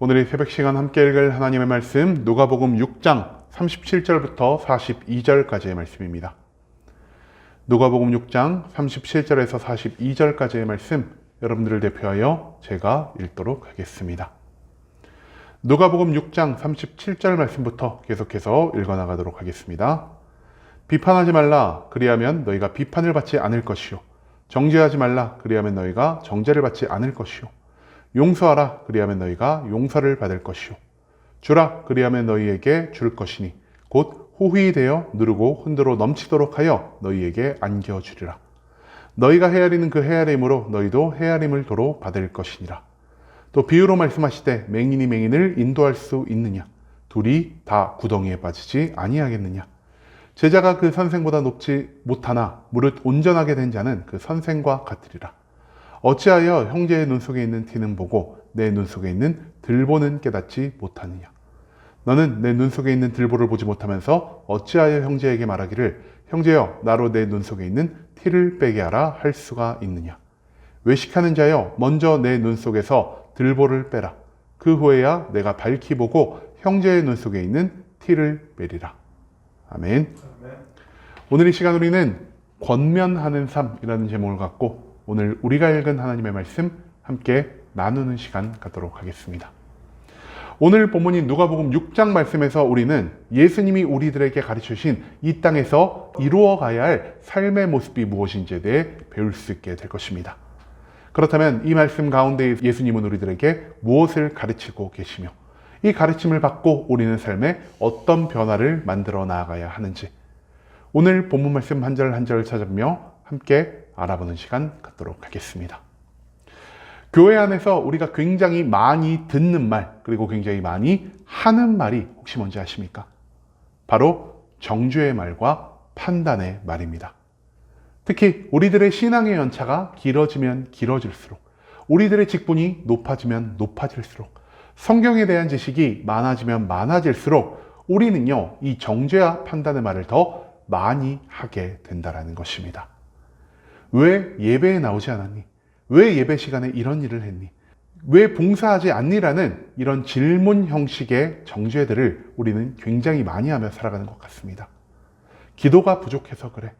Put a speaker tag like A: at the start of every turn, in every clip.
A: 오늘의 새벽 시간 함께 읽을 하나님의 말씀 누가복음 6장 37절부터 42절까지의 말씀입니다. 누가복음 6장 37절에서 42절까지의 말씀 여러분들을 대표하여 제가 읽도록 하겠습니다. 누가복음 6장 37절 말씀부터 계속해서 읽어나가도록 하겠습니다. 비판하지 말라 그리하면 너희가 비판을 받지 않을 것이요 정죄하지 말라 그리하면 너희가 정죄를 받지 않을 것이요 용서하라 그리하면 너희가 용서를 받을 것이요 주라 그리하면 너희에게 줄 것이니 곧 호휘 되어 누르고 흔들어 넘치도록 하여 너희에게 안겨주리라. 너희가 헤아리는 그 헤아림으로 너희도 헤아림을 도로 받을 것이니라. 또 비유로 말씀하시되 맹인이 맹인을 인도할 수 있느냐 둘이 다 구덩이에 빠지지 아니하겠느냐. 제자가 그 선생보다 높지 못하나 무릇 온전하게 된 자는 그 선생과 같으리라. 어찌하여 형제의 눈 속에 있는 티는 보고 내 눈 속에 있는 들보는 깨닫지 못하느냐. 너는 내 눈 속에 있는 들보를 보지 못하면서 어찌하여 형제에게 말하기를 형제여 나로 내 눈 속에 있는 티를 빼게 하라 할 수가 있느냐. 외식하는 자여 먼저 내 눈 속에서 들보를 빼라. 그 후에야 내가 밝히 보고 형제의 눈 속에 있는 티를 빼리라. 아멘. 오늘 이 시간 우리는 권면하는 삶이라는 제목을 갖고 오늘 우리가 읽은 하나님의 말씀 함께 나누는 시간 갖도록 하겠습니다. 오늘 본문인 누가복음 6장 말씀에서 우리는 예수님이 우리들에게 가르쳐주신 이 땅에서 이루어가야 할 삶의 모습이 무엇인지에 대해 배울 수 있게 될 것입니다. 그렇다면 이 말씀 가운데 예수님은 우리들에게 무엇을 가르치고 계시며 이 가르침을 받고 우리는 삶에 어떤 변화를 만들어 나아가야 하는지 오늘 본문 말씀 한 절 한 절 찾아보며 함께 알아보는 시간 갖도록 하겠습니다. 교회 안에서 우리가 굉장히 많이 듣는 말 그리고 굉장히 많이 하는 말이 혹시 뭔지 아십니까? 바로 정죄의 말과 판단의 말입니다. 특히 우리들의 신앙의 연차가 길어지면 길어질수록 우리들의 직분이 높아지면 높아질수록 성경에 대한 지식이 많아지면 많아질수록 우리는요 이 정죄와 판단의 말을 더 많이 하게 된다는 것입니다. 왜 예배에 나오지 않았니? 왜 예배 시간에 이런 일을 했니? 왜 봉사하지 않니라는 이런 질문 형식의 정죄들을 우리는 굉장히 많이 하며 살아가는 것 같습니다. 기도가 부족해서 그래.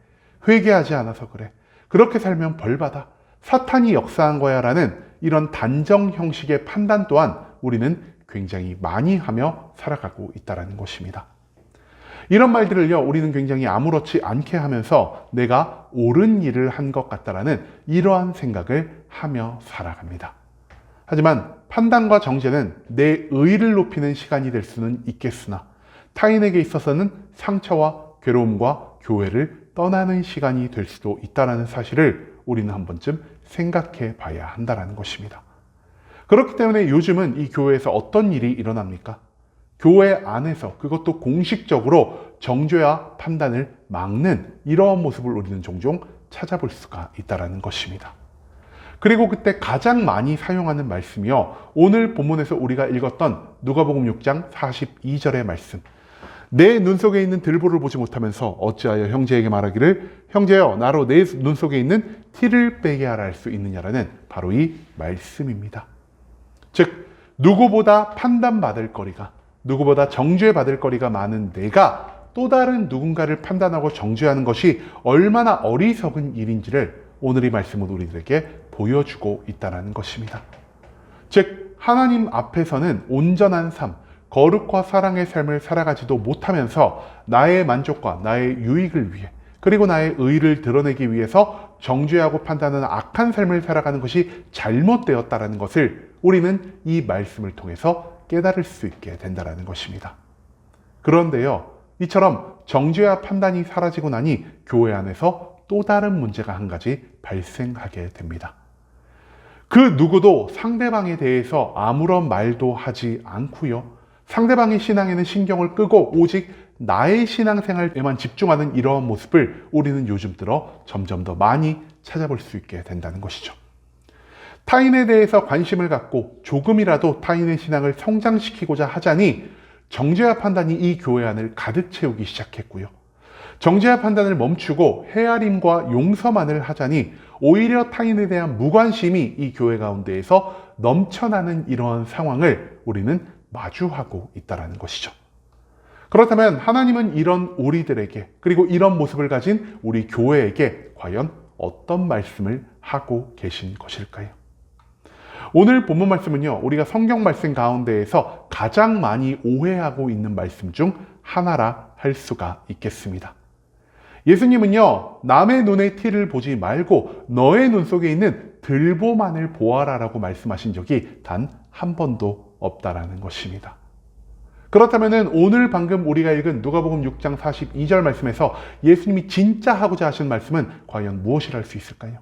A: 회개하지 않아서 그래. 그렇게 살면 벌받아. 사탄이 역사한 거야 라는 이런 단정 형식의 판단 또한 우리는 굉장히 많이 하며 살아가고 있다는 것입니다. 이런 말들을요 우리는 굉장히 아무렇지 않게 하면서 내가 옳은 일을 한 것 같다라는 이러한 생각을 하며 살아갑니다. 하지만 판단과 정죄는 내 의를 높이는 시간이 될 수는 있겠으나 타인에게 있어서는 상처와 괴로움과 교회를 떠나는 시간이 될 수도 있다는 사실을 우리는 한 번쯤 생각해 봐야 한다는 것입니다. 그렇기 때문에 요즘은 이 교회에서 어떤 일이 일어납니까? 교회 안에서 그것도 공식적으로 정죄와 판단을 막는 이러한 모습을 우리는 종종 찾아볼 수가 있다는 것입니다. 그리고 그때 가장 많이 사용하는 말씀이요. 오늘 본문에서 우리가 읽었던 누가복음 6장 42절의 말씀. 내 눈 속에 있는 들보를 보지 못하면서 어찌하여 형제에게 말하기를 형제여 나로 내 눈 속에 있는 티를 빼게 하라 할 수 있느냐라는 바로 이 말씀입니다. 즉 누구보다 판단받을 거리가 누구보다 정죄받을 거리가 많은 내가 또 다른 누군가를 판단하고 정죄하는 것이 얼마나 어리석은 일인지를 오늘 이 말씀은 우리들에게 보여주고 있다는 것입니다. 즉 하나님 앞에서는 온전한 삶, 거룩과 사랑의 삶을 살아가지도 못하면서 나의 만족과 나의 유익을 위해 그리고 나의 의를 드러내기 위해서 정죄하고 판단하는 악한 삶을 살아가는 것이 잘못되었다는 것을 우리는 이 말씀을 통해서 깨달을 수 있게 된다는 것입니다. 그런데요, 이처럼 정죄와 판단이 사라지고 나니 교회 안에서 또 다른 문제가 한 가지 발생하게 됩니다. 그 누구도 상대방에 대해서 아무런 말도 하지 않고요. 상대방의 신앙에는 신경을 끄고 오직 나의 신앙생활에만 집중하는 이러한 모습을 우리는 요즘 들어 점점 더 많이 찾아볼 수 있게 된다는 것이죠. 타인에 대해서 관심을 갖고 조금이라도 타인의 신앙을 성장시키고자 하자니 정죄와 판단이 이 교회 안을 가득 채우기 시작했고요. 정죄와 판단을 멈추고 헤아림과 용서만을 하자니 오히려 타인에 대한 무관심이 이 교회 가운데에서 넘쳐나는 이러한 상황을 우리는 마주하고 있다는 것이죠. 그렇다면 하나님은 이런 우리들에게, 그리고 이런 모습을 가진 우리 교회에게 과연 어떤 말씀을 하고 계신 것일까요? 오늘 본문 말씀은요, 우리가 성경 말씀 가운데에서 가장 많이 오해하고 있는 말씀 중 하나라 할 수가 있겠습니다. 예수님은요, 남의 눈의 티를 보지 말고 너의 눈 속에 있는 들보만을 보아라라고 말씀하신 적이 단 한 번도 없다라는 것입니다. 그렇다면 오늘 방금 우리가 읽은 누가복음 6장 42절 말씀에서 예수님이 진짜 하고자 하신 말씀은 과연 무엇이라 할 수 있을까요?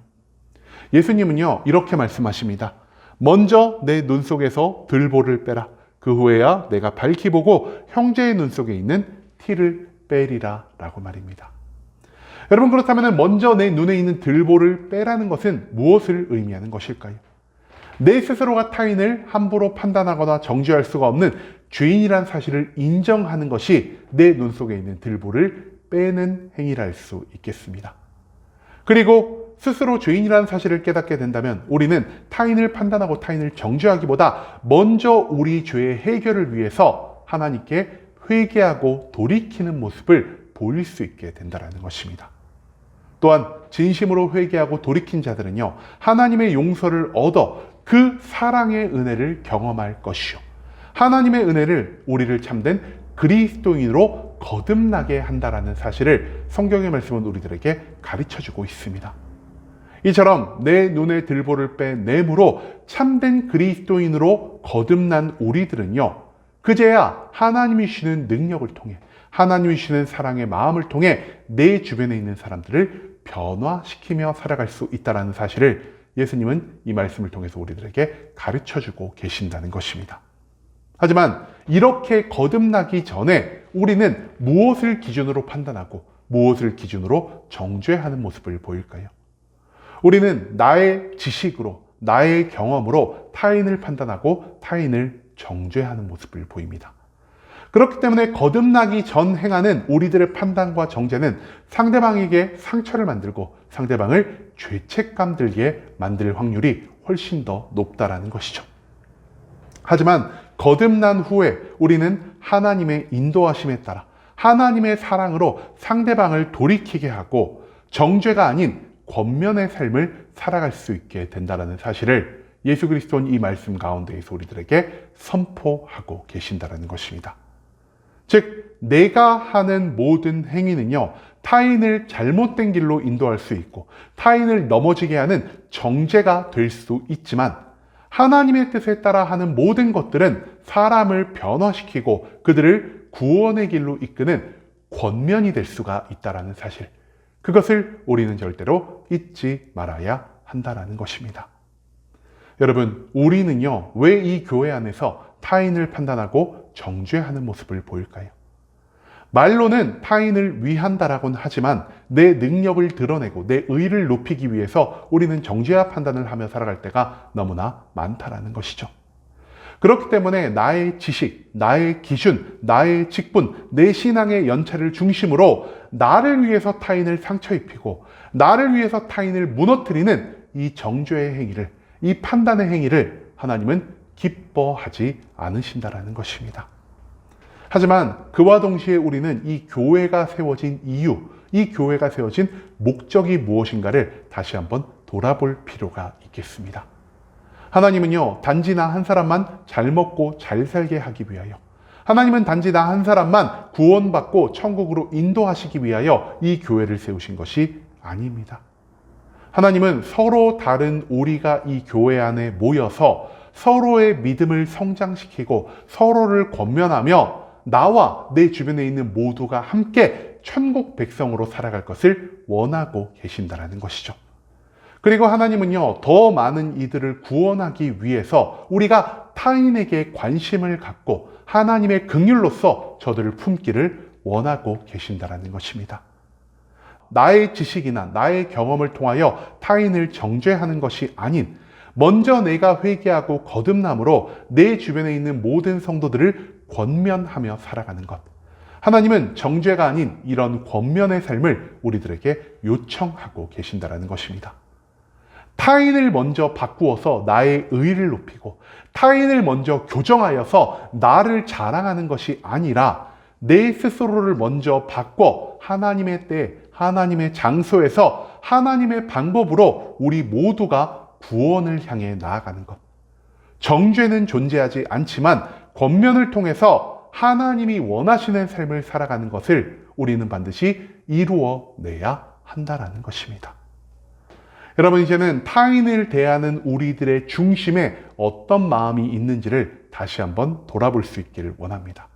A: 예수님은요, 이렇게 말씀하십니다. 먼저 내 눈 속에서 들보를 빼라. 그 후에야 내가 밝히 보고 형제의 눈 속에 있는 티를 빼리라 라고 말입니다. 여러분, 그렇다면 먼저 내 눈에 있는 들보를 빼라는 것은 무엇을 의미하는 것일까요? 내 스스로가 타인을 함부로 판단하거나 정죄할 수가 없는 죄인이란 사실을 인정하는 것이 내 눈 속에 있는 들보를 빼는 행위라 할 수 있겠습니다. 그리고 스스로 죄인이라는 사실을 깨닫게 된다면 우리는 타인을 판단하고 타인을 정죄하기보다 먼저 우리 죄의 해결을 위해서 하나님께 회개하고 돌이키는 모습을 보일 수 있게 된다는 것입니다. 또한 진심으로 회개하고 돌이킨 자들은요, 하나님의 용서를 얻어 그 사랑의 은혜를 경험할 것이요, 하나님의 은혜를 우리를 참된 그리스도인으로 거듭나게 한다라는 사실을 성경의 말씀은 우리들에게 가르쳐주고 있습니다. 이처럼 내 눈에 들보를 빼내므로 참된 그리스도인으로 거듭난 우리들은요, 그제야 하나님이 주시는 능력을 통해, 하나님이 주시는 사랑의 마음을 통해 내 주변에 있는 사람들을 변화시키며 살아갈 수 있다는 사실을 예수님은 이 말씀을 통해서 우리들에게 가르쳐주고 계신다는 것입니다. 하지만 이렇게 거듭나기 전에 우리는 무엇을 기준으로 판단하고 무엇을 기준으로 정죄하는 모습을 보일까요? 우리는 나의 지식으로, 나의 경험으로 타인을 판단하고 타인을 정죄하는 모습을 보입니다. 그렇기 때문에 거듭나기 전 행하는 우리들의 판단과 정죄는 상대방에게 상처를 만들고 상대방을 죄책감 들게 만들 확률이 훨씬 더 높다라는 것이죠. 하지만 거듭난 후에 우리는 하나님의 인도하심에 따라 하나님의 사랑으로 상대방을 돌이키게 하고 정죄가 아닌 권면의 삶을 살아갈 수 있게 된다는 사실을 예수 그리스도는 이 말씀 가운데에서 우리들에게 선포하고 계신다는 것입니다. 즉, 내가 하는 모든 행위는요, 타인을 잘못된 길로 인도할 수 있고 타인을 넘어지게 하는 정죄가 될 수 있지만 하나님의 뜻에 따라 하는 모든 것들은 사람을 변화시키고 그들을 구원의 길로 이끄는 권면이 될 수가 있다는 사실, 그것을 우리는 절대로 잊지 말아야 한다는 것입니다. 여러분, 우리는요, 왜 이 교회 안에서 타인을 판단하고 정죄하는 모습을 보일까요? 말로는 타인을 위한다라고는 하지만 내 능력을 드러내고 내 의를 높이기 위해서 우리는 정죄와 판단을 하며 살아갈 때가 너무나 많다라는 것이죠. 그렇기 때문에 나의 지식, 나의 기준, 나의 직분, 내 신앙의 연차를 중심으로 나를 위해서 타인을 상처 입히고 나를 위해서 타인을 무너뜨리는 이 정죄의 행위를, 이 판단의 행위를 하나님은 기뻐하지 않으신다라는 것입니다. 하지만 그와 동시에 우리는 이 교회가 세워진 이유, 이 교회가 세워진 목적이 무엇인가를 다시 한번 돌아볼 필요가 있겠습니다. 하나님은요, 단지 나 한 사람만 잘 먹고 잘 살게 하기 위하여, 하나님은 단지 나 한 사람만 구원받고 천국으로 인도하시기 위하여 이 교회를 세우신 것이 아닙니다. 하나님은 서로 다른 우리가 이 교회 안에 모여서 서로의 믿음을 성장시키고 서로를 권면하며 나와 내 주변에 있는 모두가 함께 천국 백성으로 살아갈 것을 원하고 계신다는 것이죠. 그리고 하나님은요, 더 많은 이들을 구원하기 위해서 우리가 타인에게 관심을 갖고 하나님의 긍휼로서 저들을 품기를 원하고 계신다는 것입니다. 나의 지식이나 나의 경험을 통하여 타인을 정죄하는 것이 아닌 먼저 내가 회개하고 거듭남으로 내 주변에 있는 모든 성도들을 권면하며 살아가는 것. 하나님은 정죄가 아닌 이런 권면의 삶을 우리들에게 요청하고 계신다는 것입니다. 타인을 먼저 바꾸어서 나의 의를 높이고 타인을 먼저 교정하여서 나를 자랑하는 것이 아니라 내 스스로를 먼저 바꿔 하나님의 때, 하나님의 장소에서 하나님의 방법으로 우리 모두가 구원을 향해 나아가는 것. 정죄는 존재하지 않지만 권면을 통해서 하나님이 원하시는 삶을 살아가는 것을 우리는 반드시 이루어내야 한다라는 것입니다. 여러분, 이제는 타인을 대하는 우리들의 중심에 어떤 마음이 있는지를 다시 한번 돌아볼 수 있기를 원합니다.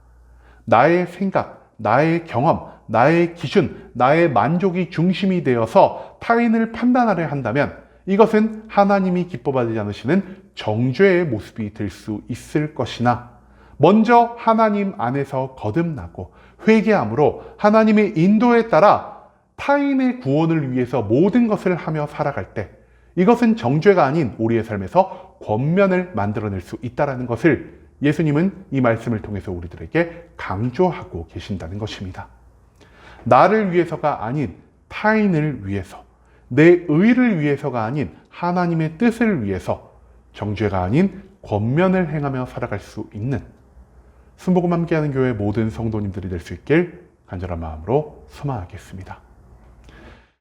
A: 나의 생각, 나의 경험, 나의 기준, 나의 만족이 중심이 되어서 타인을 판단하려 한다면 이것은 하나님이 기뻐하지 않으시는 정죄의 모습이 될 수 있을 것이나 먼저 하나님 안에서 거듭나고 회개함으로 하나님의 인도에 따라 타인의 구원을 위해서 모든 것을 하며 살아갈 때 이것은 정죄가 아닌 우리의 삶에서 권면을 만들어낼 수 있다는 것을 예수님은 이 말씀을 통해서 우리들에게 강조하고 계신다는 것입니다. 나를 위해서가 아닌 타인을 위해서, 내 의를 위해서가 아닌 하나님의 뜻을 위해서 정죄가 아닌 권면을 행하며 살아갈 수 있는 순복음 함께하는 교회 모든 성도님들이 될 수 있길 간절한 마음으로 소망하겠습니다.